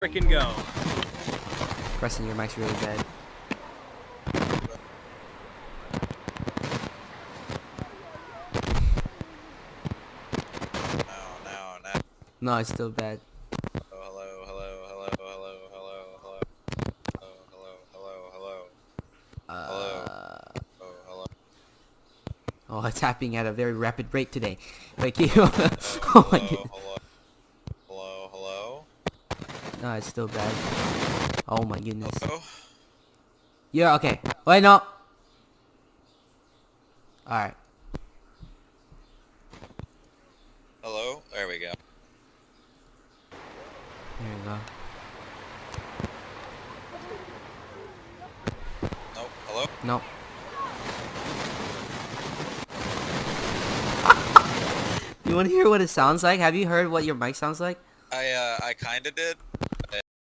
Frickin' go. Preston, your mic's really bad. No. No, it's still bad. Hello. Oh, it's happening at a very rapid rate today. Wait, keep oh my goodness. Hello. No, it's still bad. Oh my goodness. Hello. Yeah, okay. Wait, no. Alright. Hello. There we go. There we go. Nope. Hello. Nope. You want to hear what it sounds like? Have you heard what your mic sounds like? I kinda did.